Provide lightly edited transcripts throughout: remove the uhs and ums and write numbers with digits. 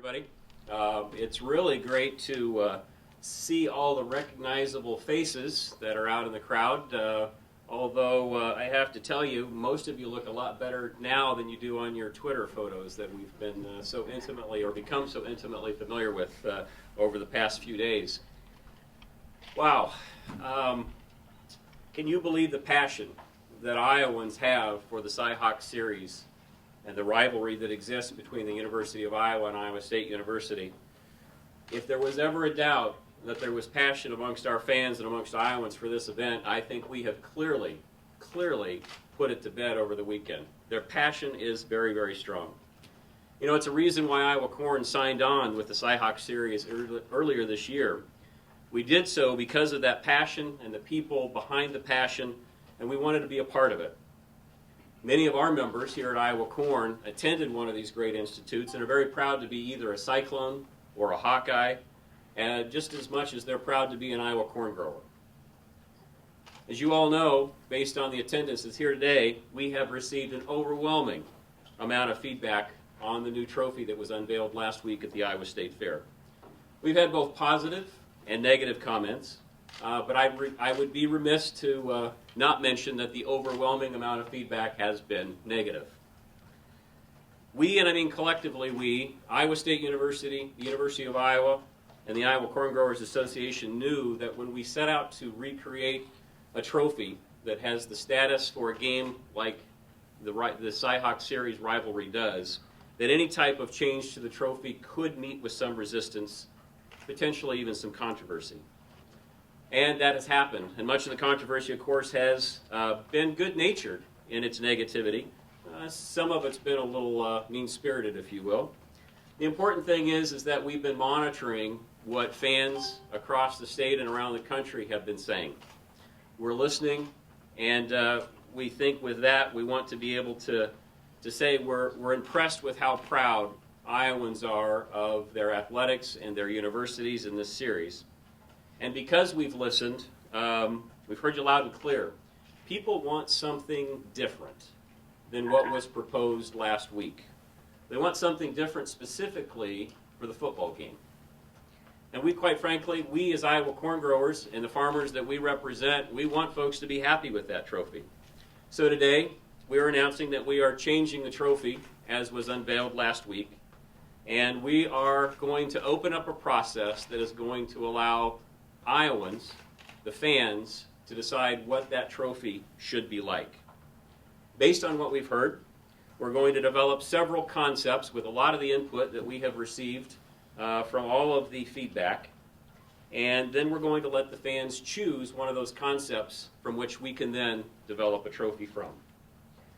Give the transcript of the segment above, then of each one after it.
everybody. It's really great to see all the recognizable faces that are out in the crowd. Although I have to tell you, most of you look a lot better now than you do on your Twitter photos that we've been so intimately or become so intimately familiar with over the past few days. Wow. Can you believe the passion that Iowans have for the Cy-Hawk series and the rivalry that exists between the University of Iowa and Iowa State University? If there was ever a doubt that there was passion amongst our fans and amongst Iowans for this event, I think we have clearly put it to bed over the weekend. Their passion is very, very strong. You know, it's a reason why Iowa Corn signed on with the Cy-Hawk series earlier this year. We did so because of that passion and the people behind the passion, and we wanted to be a part of it. Many of our members here at Iowa Corn attended one of these great institutes and are very proud to be either a Cyclone or a Hawkeye, just as much as they're proud to be an Iowa corn grower. As you all know, based on the attendance that's here today, we have received an overwhelming amount of feedback on the new trophy that was unveiled last week at the Iowa State Fair. We've had both positive and negative comments, but I would be remiss to not mention that the overwhelming amount of feedback has been negative. We, and I mean collectively we, Iowa State University, the University of Iowa, and the Iowa Corn Growers Association knew that when we set out to recreate a trophy that has the status for a game like the Cy-Hawk series rivalry does, that any type of change to the trophy could meet with some resistance, potentially even some controversy. And that has happened. And much of the controversy, of course, has been good-natured in its negativity. Some of it's been a little mean-spirited, if you will. The important thing is that we've been monitoring what fans across the state and around the country have been saying. We're listening, and we think with that we want to be able to say we're impressed with how proud Iowans are of their athletics and their universities in this series. And because we've listened, we've heard you loud and clear. People want something different than what was proposed last week. They want something different specifically for the football game. And we, quite frankly, we as Iowa corn growers and the farmers that we represent, we want folks to be happy with that trophy. So today, we are announcing that we are changing the trophy as was unveiled last week. And we are going to open up a process that is going to allow Iowans, the fans, to decide what that trophy should be like. Based on what we've heard, we're going to develop several concepts with a lot of the input that we have received from all of the feedback. And then we're going to let the fans choose one of those concepts from which we can then develop a trophy from.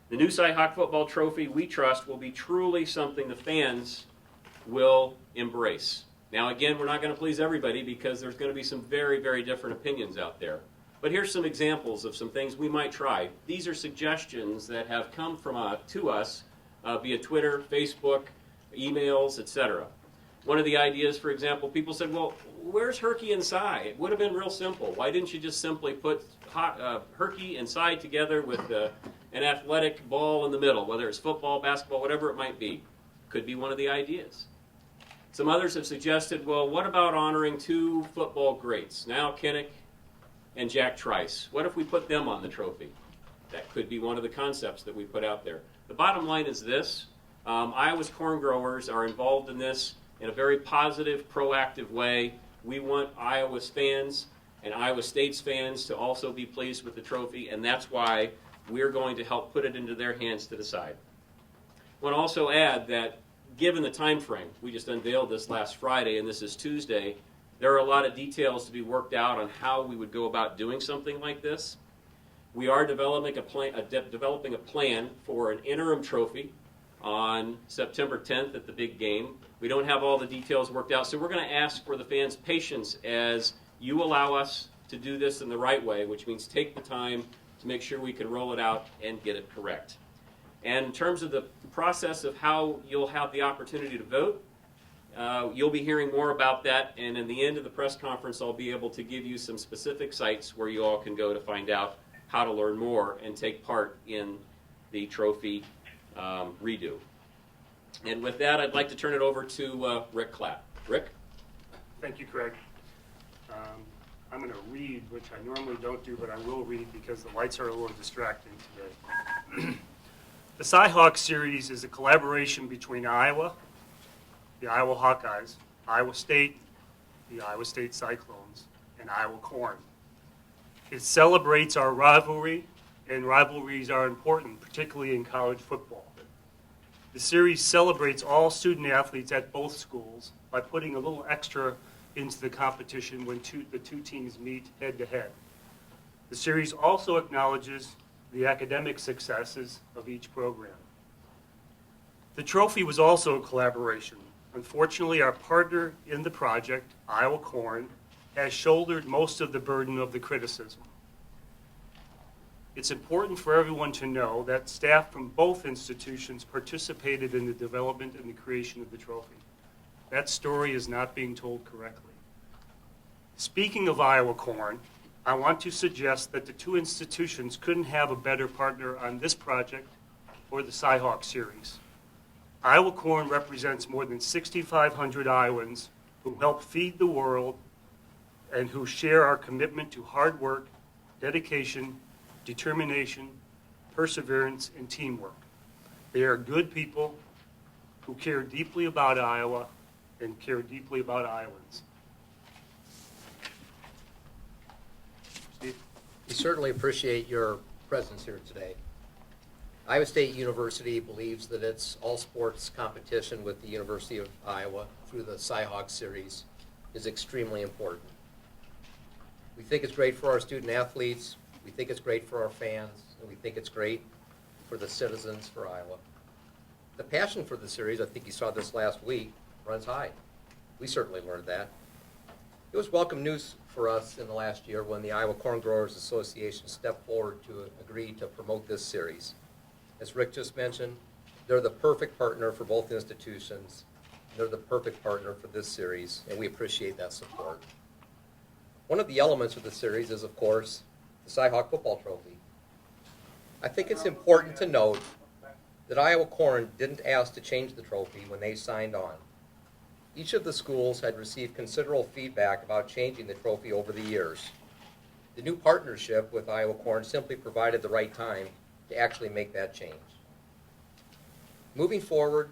The new Cy-Hawk football trophy, we trust, will be truly something the fans will embrace. Now again, we're not going to please everybody because there's going to be some very, very different opinions out there. But here's some examples of some things we might try. These are suggestions that have come from to us via Twitter, Facebook, emails, etc. One of the ideas, for example, people said, well, where's Herky and Cy? It would have been real simple. Why didn't you just simply put Herky and Cy together with an athletic ball in the middle, whether it's football, basketball, whatever it might be? Could be one of the ideas. Some others have suggested, well, what about honoring two football greats, Now Kinnick and Jack Trice? What if we put them on the trophy? That could be one of the concepts that we put out there. The bottom line is this. Iowa's corn growers are involved in this in a very positive, proactive way. We want Iowa's fans and Iowa State's fans to also be pleased with the trophy, and that's why we're going to help put it into their hands to decide. I want to also add that given the time frame, we just unveiled this last Friday and this is Tuesday, there are a lot of details to be worked out on how we would go about doing something like this. We are developing a plan for an interim trophy on September 10th at the big game. We don't have all the details worked out, so we're going to ask for the fans' patience as you allow us to do this in the right way, which means take the time to make sure we can roll it out and get it correct. And in terms of the process of how you'll have the opportunity to vote, you'll be hearing more about that, and in the end of the press conference I'll be able to give you some specific sites where you all can go to find out how to learn more and take part in the trophy redo. And with that, I'd like to turn it over to Rick Klatt. Rick? Thank you, Craig. I'm going to read, which I normally don't do, but I will read because the lights are a little distracting today. The Cy-Hawk series is a collaboration between Iowa, the Iowa Hawkeyes, Iowa State, the Iowa State Cyclones, and Iowa Corn. It celebrates our rivalry, and rivalries are important, particularly in college football. The series celebrates all student athletes at both schools by putting a little extra into the competition when the two teams meet head-to-head. The series also acknowledges the academic successes of each program. The trophy was also a collaboration. Unfortunately, our partner in the project, Iowa Corn, has shouldered most of the burden of the criticism. It's important for everyone to know that staff from both institutions participated in the development and the creation of the trophy. That story is not being told correctly. Speaking of Iowa Corn, I want to suggest that the two institutions couldn't have a better partner on this project or the Cy-Hawk series. Iowa Corn represents more than 6,500 Iowans who help feed the world and who share our commitment to hard work, dedication, determination, perseverance, and teamwork. They are good people who care deeply about Iowa and care deeply about Iowans. Steve? We certainly appreciate your presence here today. Iowa State University believes that its all-sports competition with the University of Iowa through the Cy-Hawk series is extremely important. We think it's great for our student athletes, we think it's great for our fans, and we think it's great for the citizens for Iowa. The passion for the series, I think you saw this last week, runs high. We certainly learned that. It was welcome news for us in the last year when the Iowa Corn Growers Association stepped forward to agree to promote this series. As Rick just mentioned, they're the perfect partner for both institutions. They're the perfect partner for this series, and we appreciate that support. One of the elements of the series is, of course, the Cy-Hawk football trophy. I think it's important to note that Iowa Corn didn't ask to change the trophy when they signed on. Each of the schools had received considerable feedback about changing the trophy over the years. The new partnership with Iowa Corn simply provided the right time to actually make that change. Moving forward,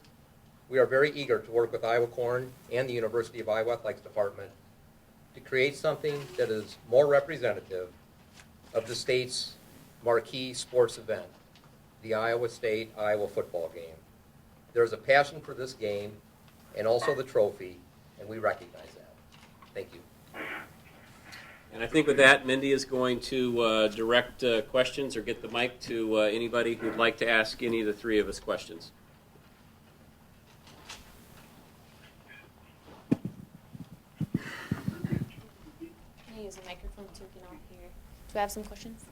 we are very eager to work with Iowa Corn and the University of Iowa Athletics Department to create something that is more representative of the state's marquee sports event, the Iowa State-Iowa football game. There is a passion for this game and also the trophy, and we recognize that. Thank you. And I think with that, Mindy is going to direct questions or get the mic to anybody who'd like to ask any of the three of us questions. Can I use a microphone to get out here? Do I have some questions?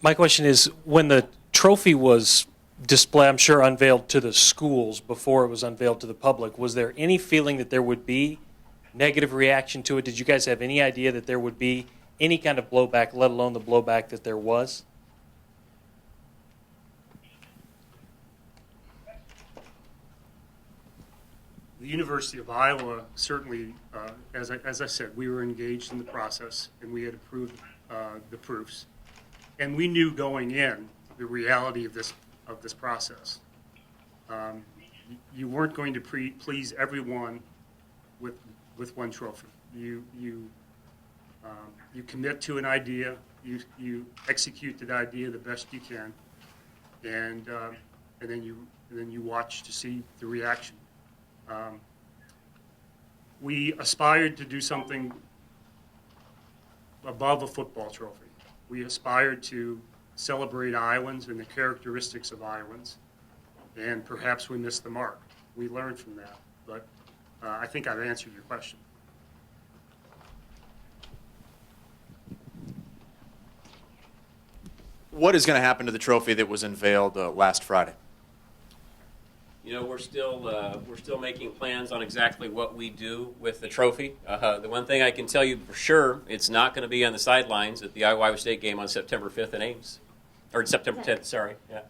My question is, when the trophy was displayed, I'm sure unveiled to the schools before it was unveiled to the public, was there any feeling that there would be negative reaction to it? Did you guys have any idea that there would be any kind of blowback, let alone the blowback that there was? The University of Iowa certainly, as I said, we were engaged in the process and we had approved the proofs. And we knew going in the reality of this process. You weren't going to please everyone with one trophy. You commit to an idea, you execute that idea the best you can, and then you watch to see the reaction. We aspired to do something above a football trophy. We aspired to celebrate Iowans and the characteristics of Iowans, and perhaps we missed the mark. We learned from that, but I think I've answered your question. What is going to happen to the trophy that was unveiled last Friday? You know, we're still making plans on exactly what we do with the trophy. The one thing I can tell you for sure, it's not going to be on the sidelines at the Iowa State game on September 5th in Ames, or September 10th. Sorry, yeah.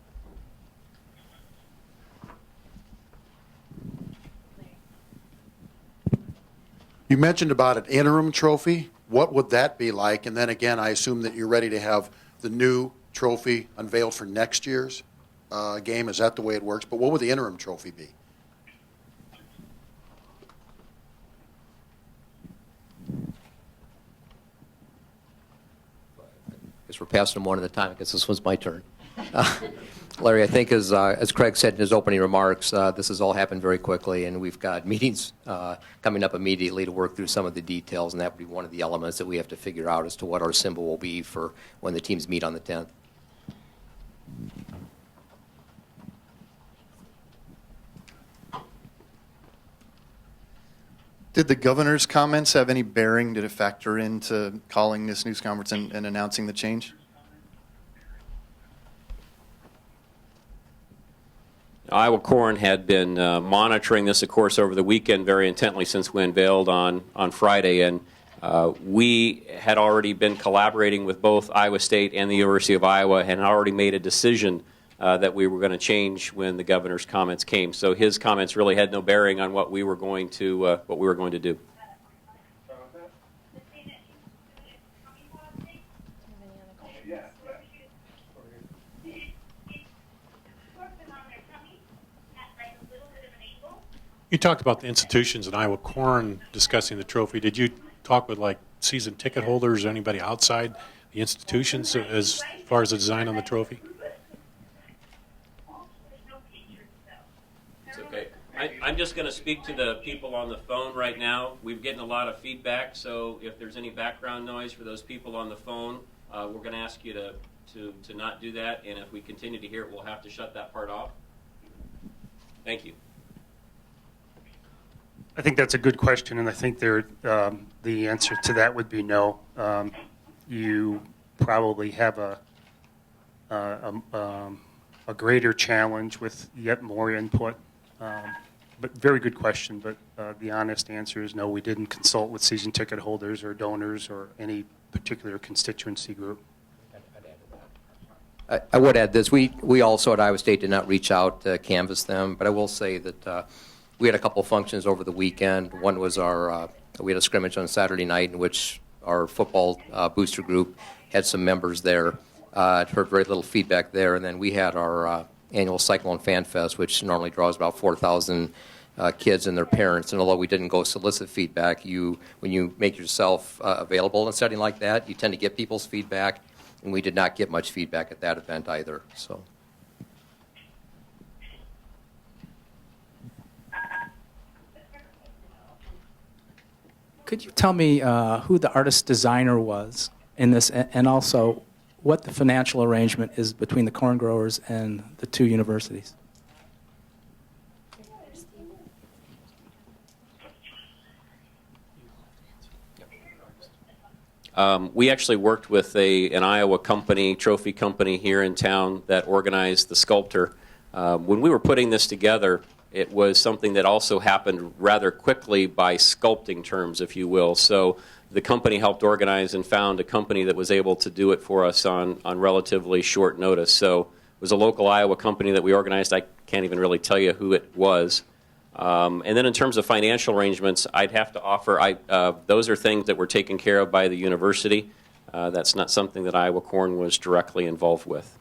You mentioned about an interim trophy. What would that be like? And then again, I assume that you're ready to have the new trophy unveiled for next year's game. Is that the way it works? But what would the interim trophy be? I guess we're passing them one at a time. I guess this one's my turn. Larry, I think as Craig said in his opening remarks, this has all happened very quickly, and we've got meetings coming up immediately to work through some of the details, and that would be one of the elements that we have to figure out as to what our symbol will be for when the teams meet on the 10th. Did the governor's comments have any bearing? Did it factor into calling this news conference and announcing the change? Iowa Corn had been monitoring this, of course, over the weekend very intently since we unveiled on Friday, and we had already been collaborating with both Iowa State and the University of Iowa and had already made a decision that we were going to change when the governor's comments came. So his comments really had no bearing on what we were going to do. You talked about the institutions in Iowa Corn discussing the trophy. Did you talk with like season ticket holders or anybody outside the institutions as far as the design on the trophy? It's okay. I'm just going to speak to the people on the phone right now. We're getting a lot of feedback, so if there's any background noise for those people on the phone, we're going to ask you to not do that, and if we continue to hear it, we'll have to shut that part off. Thank you. I think that's a good question, and I think the answer to that would be no. You probably have a greater challenge with yet more input. But very good question, but the honest answer is no, we didn't consult with season ticket holders or donors or any particular constituency group. I would add this. We also at Iowa State did not reach out to canvass them, but I will say that we had a couple functions over the weekend. One was we had a scrimmage on Saturday night in which our football booster group had some members there. Heard very little feedback there. And then we had our annual Cyclone Fan Fest, which normally draws about 4,000 kids and their parents. And although we didn't go solicit feedback, when you make yourself available in a setting like that, you tend to get people's feedback. And we did not get much feedback at that event either. So. Could you tell me who the artist designer was in this, and also what the financial arrangement is between the corn growers and the two universities? We actually worked with an Iowa company, trophy company here in town that organized the sculptor. When we were putting this together, it was something that also happened rather quickly by sculpting terms, if you will. So the company helped organize and found a company that was able to do it for us on relatively short notice. So it was a local Iowa company that we organized. I can't even really tell you who it was. And then in terms of financial arrangements, I'd have to offer, those are things that were taken care of by the university. That's not something that Iowa Corn was directly involved with.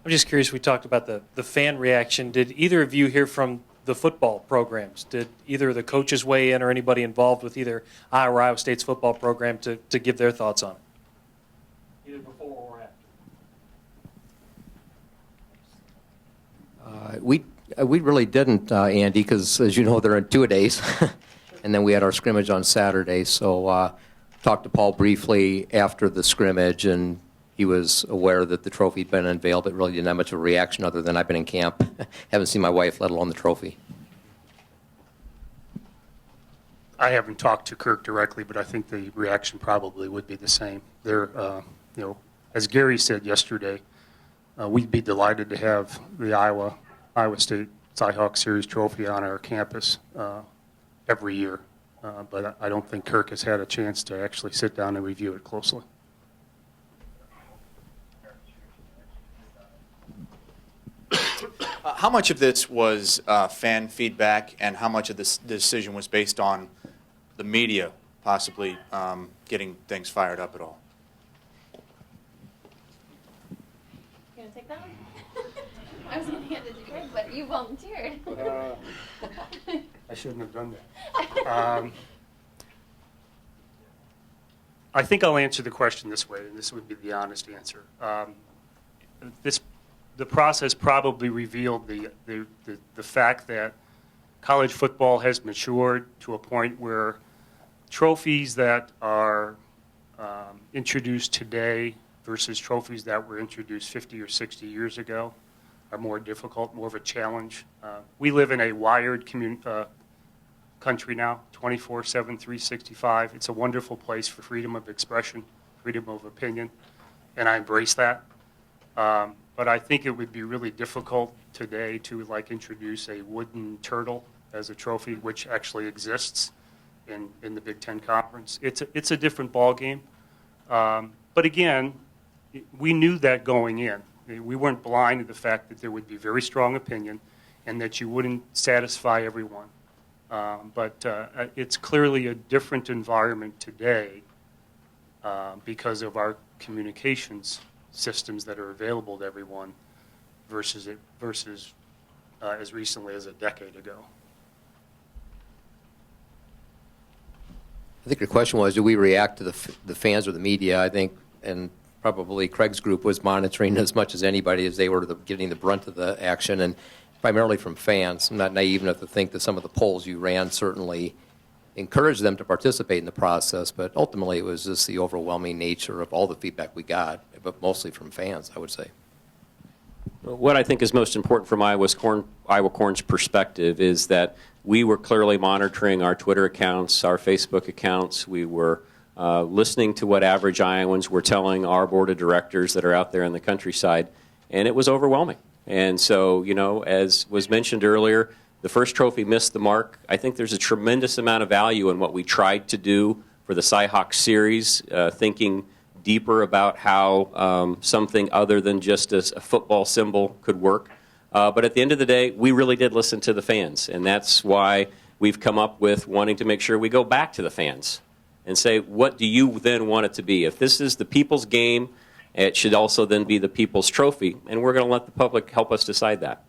I'm just curious, we talked about the fan reaction. Did either of you hear from the football programs? Did either of the coaches weigh in or anybody involved with either Iowa or Iowa State's football program to give their thoughts on it? Either before or after? We really didn't, Andy, because as you know, they're in two-a-days. And then we had our scrimmage on Saturday. So talked to Paul briefly after the scrimmage, and he was aware that the trophy had been unveiled, but really didn't have much of a reaction other than I've been in camp. Haven't seen my wife, let alone the trophy. I haven't talked to Kirk directly, but I think the reaction probably would be the same. They're, as Gary said yesterday, we'd be delighted to have the Iowa State Cy-Hawk Series trophy on our campus every year. But I don't think Kirk has had a chance to actually sit down and review it closely. How much of this was fan feedback, and how much of this decision was based on the media possibly getting things fired up at all? You want to take that one? I was going to hand it to Greg, but you volunteered. I shouldn't have done that. I think I'll answer the question this way, and this would be the honest answer. The process probably revealed the fact that college football has matured to a point where trophies that are introduced today versus trophies that were introduced 50 or 60 years ago are more difficult, more of a challenge. We live in a wired country now, 24/7, 365. It's a wonderful place for freedom of expression, freedom of opinion, and I embrace that. But I think it would be really difficult today to introduce a wooden turtle as a trophy, which actually exists in the Big Ten Conference. It's a different ballgame. But again, we knew that going in. We weren't blind to the fact that there would be very strong opinion and that you wouldn't satisfy everyone. But it's clearly a different environment today because of our communications systems that are available to everyone versus as recently as a decade ago. I think your question was, do we react to the fans or the media? I think, and probably Craig's group was monitoring as much as anybody as they were getting the brunt of the action, and primarily from fans. I'm not naive enough to think that some of the polls you ran certainly encouraged them to participate in the process, but ultimately it was just the overwhelming nature of all the feedback we got, but mostly from fans, I would say. What I think is most important from Iowa Corn's perspective is that we were clearly monitoring our Twitter accounts, our Facebook accounts. We were listening to what average Iowans were telling our board of directors that are out there in the countryside, and it was overwhelming. And so, as was mentioned earlier, the first trophy missed the mark. I think there's a tremendous amount of value in what we tried to do for the Cy-Hawk series, thinking deeper about how something other than just a football symbol could work. But at the end of the day, we really did listen to the fans, and that's why we've come up with wanting to make sure we go back to the fans and say, what do you then want it to be? If this is the people's game, it should also then be the people's trophy, and we're going to let the public help us decide that.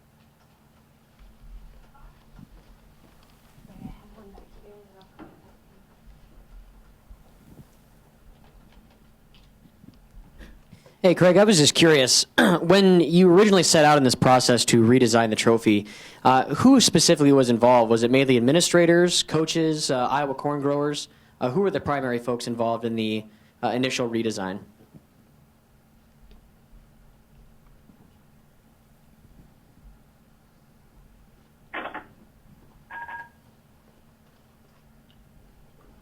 Hey, Craig, I was just curious. When you originally set out in this process to redesign the trophy, who specifically was involved? Was it mainly administrators, coaches, Iowa corn growers? Who were the primary folks involved in the initial redesign?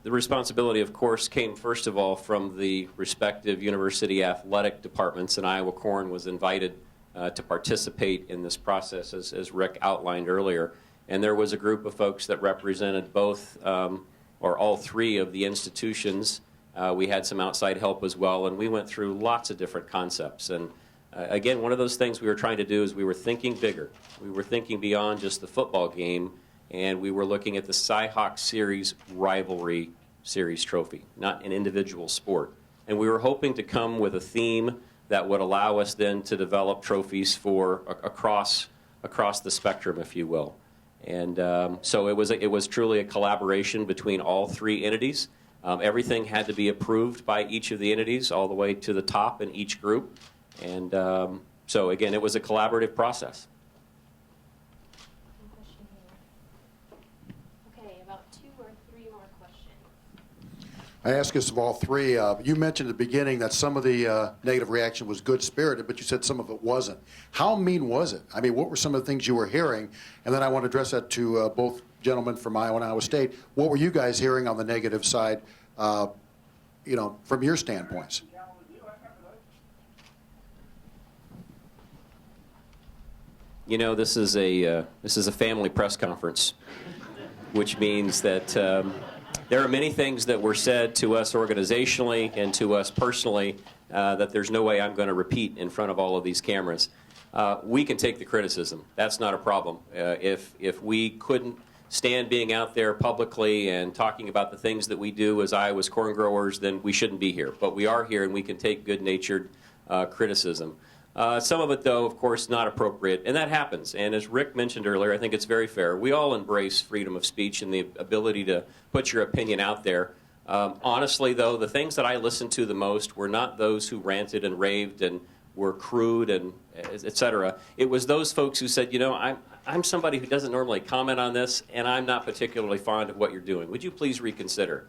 The responsibility, of course, came first of all from the respective university athletic departments, and Iowa Corn was invited to participate in this process, as Rick outlined earlier. And there was a group of folks that represented both or all three of the institutions. We had some outside help as well, and we went through lots of different concepts. And again, one of those things we were trying to do is we were thinking bigger. We were thinking beyond just the football game, and we were looking at the Cy-Hawk Series rivalry series trophy, not an individual sport. And we were hoping to come with a theme that would allow us then to develop trophies for across the spectrum, if you will. And so it was truly a collaboration between all three entities. Everything had to be approved by each of the entities all the way to the top in each group. And so again, it was a collaborative process. I ask us of all three. You mentioned at the beginning that some of the negative reaction was good-spirited, but you said some of it wasn't. How mean was it? I mean, what were some of the things you were hearing? And then I want to address that to both gentlemen from Iowa and Iowa State. What were you guys hearing on the negative side, from your standpoints? This is a family press conference, which means that there are many things that were said to us organizationally and to us personally that there's no way I'm going to repeat in front of all of these cameras. we can take the criticism. That's not a problem. If we couldn't stand being out there publicly and talking about the things that we do as Iowa's corn growers, then we shouldn't be here. But we are here, and we can take good-natured criticism. Some of it, though, of course, not appropriate, and that happens. And as Rick mentioned earlier, I think it's very fair. We all embrace freedom of speech and the ability to put your opinion out there. Honestly, though, the things that I listened to the most were not those who ranted and raved and were crude and et cetera. It was those folks who said, you know, I'm somebody who doesn't normally comment on this, and I'm not particularly fond of what you're doing. Would you please reconsider?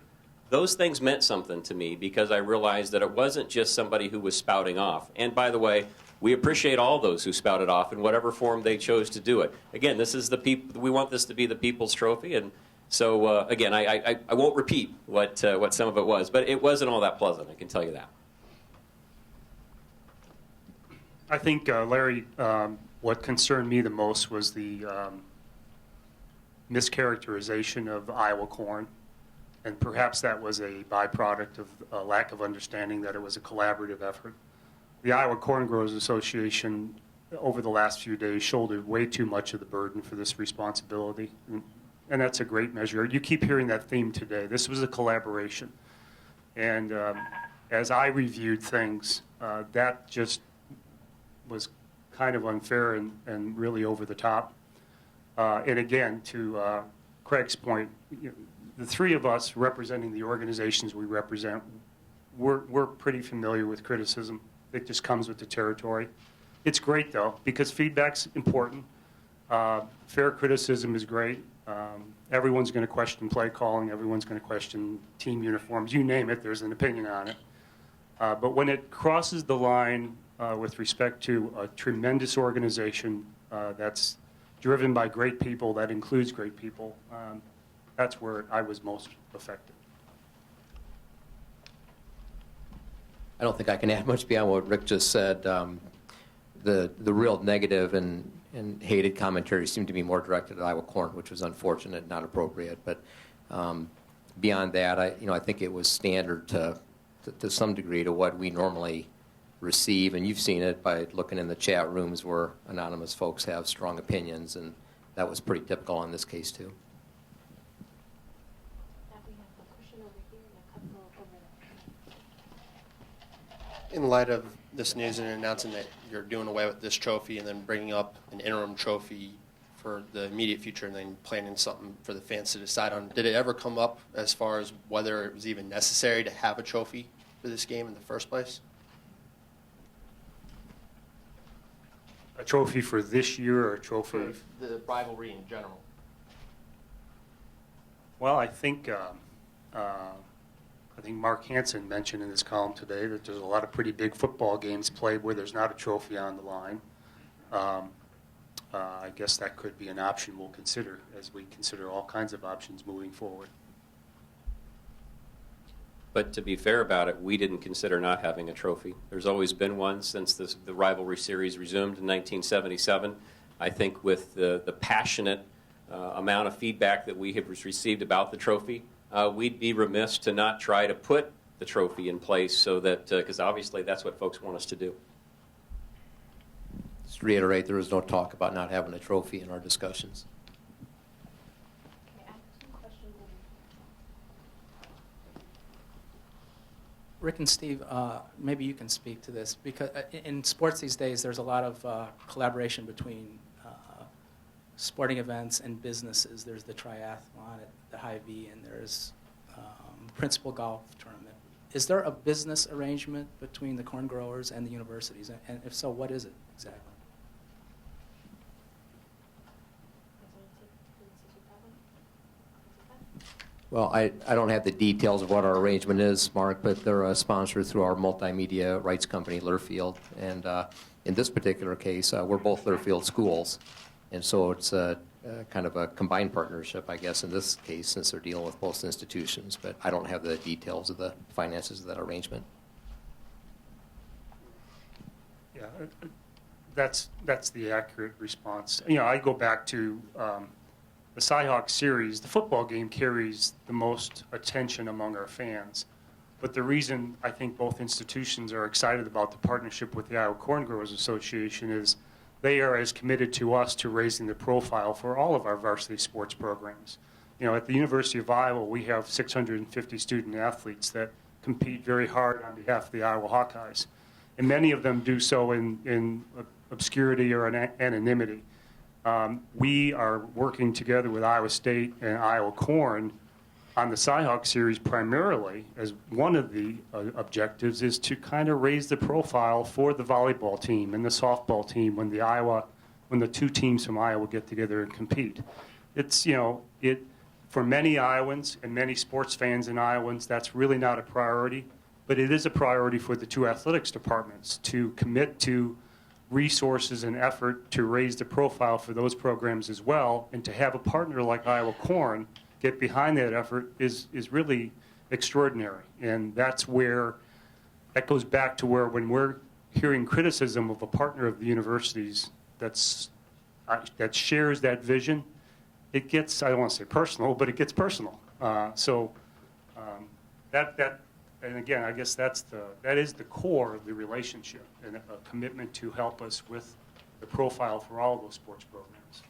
Those things meant something to me because I realized that it wasn't just somebody who was spouting off. And by the way, we appreciate all those who spouted off in whatever form they chose to do it. Again, this is we want this to be the People's Trophy, and so again, I won't repeat what some of it was, but it wasn't all that pleasant, I can tell you that. I think, Larry, what concerned me the most was the mischaracterization of Iowa corn, and perhaps that was a byproduct of a lack of understanding that it was a collaborative effort. The Iowa Corn Growers Association, over the last few days, shouldered way too much of the burden for this responsibility, and that's a great measure. You keep hearing that theme today. This was a collaboration, and as I reviewed things, that just was kind of unfair and really over the top. And again, to Craig's point, the three of us representing the organizations we represent, we're pretty familiar with criticism. It just comes with the territory. It's great, though, because feedback's important. Fair criticism is great. Everyone's going to question play calling. Everyone's going to question team uniforms. You name it, there's an opinion on it. But when it crosses the line with respect to a tremendous organization that's driven by great people, that includes great people, that's where I was most affected. I don't think I can add much beyond what Rick just said. The real negative and hated commentary seemed to be more directed at Iowa corn, which was unfortunate, not appropriate. But beyond that, I think it was standard to some degree to what we normally receive, and you've seen it by looking in the chat rooms where anonymous folks have strong opinions, and that was pretty typical in this case too. In light of this news and announcing that you're doing away with this trophy and then bringing up an interim trophy for the immediate future and then planning something for the fans to decide on, did it ever come up as far as whether it was even necessary to have a trophy for this game in the first place? A trophy for this year or a trophy? For the rivalry in general. Well, I think Mark Hansen mentioned in his column today that there's a lot of pretty big football games played where there's not a trophy on the line. I guess that could be an option we'll consider as we consider all kinds of options moving forward. But to be fair about it, we didn't consider not having a trophy. There's always been one since the rivalry series resumed in 1977. I think with the passionate amount of feedback that we have received about the trophy, we'd be remiss to not try to put the trophy in place so that, because obviously that's what folks want us to do. Just to reiterate, there was no talk about not having a trophy in our discussions. Rick and Steve, maybe you can speak to this, because in sports these days there's a lot of collaboration between sporting events and businesses. There's the triathlon at the Hy-Vee, and there's Principal Golf Tournament. Is there a business arrangement between the corn growers and the universities? And if so, what is it exactly? Well, I don't have the details of what our arrangement is, Mark, but they're a sponsor through our multimedia rights company, Learfield. And in this particular case, we're both Learfield schools. And so it's kind of a combined partnership, I guess, in this case, since they're dealing with both institutions. But I don't have the details of the finances of that arrangement. Yeah, that's the accurate response. I go back to the Cyhawk series. The football game carries the most attention among our fans. But the reason I think both institutions are excited about the partnership with the Iowa Corn Growers Association is they are as committed to us to raising the profile for all of our varsity sports programs. You know, at the University of Iowa, we have 650 student athletes that compete very hard on behalf of the Iowa Hawkeyes. And many of them do so in obscurity or anonymity. We are working together with Iowa State and Iowa Corn on the Cyhawk series primarily, as one of the objectives is to kind of raise the profile for the volleyball team and the softball team when the two teams from Iowa get together and compete. It's, you know, for many Iowans and many sports fans in Iowans, that's really not a priority, but it is a priority for the two athletics departments to commit to resources and effort to raise the profile for those programs as well, and to have a partner like Iowa Corn get behind that effort is really extraordinary. And that goes back to where when we're hearing criticism of a partner of the universities that shares that vision, it gets, I don't want to say personal, but it gets personal. And again, I guess that is the core of the relationship, and a commitment to help us with the profile for all of those sports programs.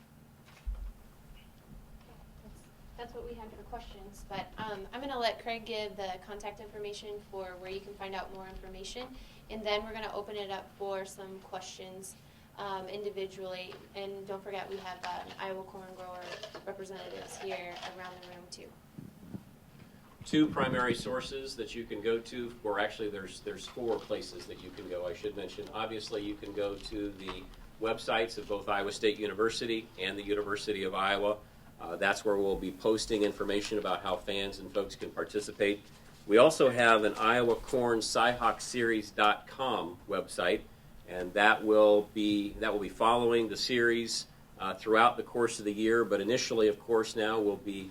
That's what we had for questions, but I'm going to let Craig give the contact information for where you can find out more information, and then we're going to open it up for some questions individually. And don't forget, we have Iowa corn grower representatives here around the room too. Two primary sources that you can go to, or actually there's 4 places that you can go, I should mention. Obviously, you can go to the websites of both Iowa State University and the University of Iowa. That's where we'll be posting information about how fans and folks can participate. We also have an IowaCorn-CyhawkSeries.com website, and that will be following the series throughout the course of the year. But initially, of course, now we'll be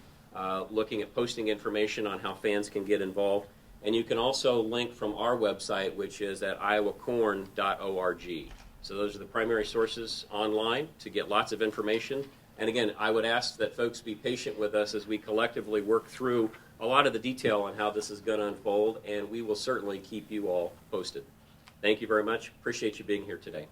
looking at posting information on how fans can get involved. And you can also link from our website, which is at iowacorn.org. So those are the primary sources online to get lots of information. And again, I would ask that folks be patient with us as we collectively work through a lot of the detail on how this is going to unfold, and we will certainly keep you all posted. Thank you very much. Appreciate you being here today.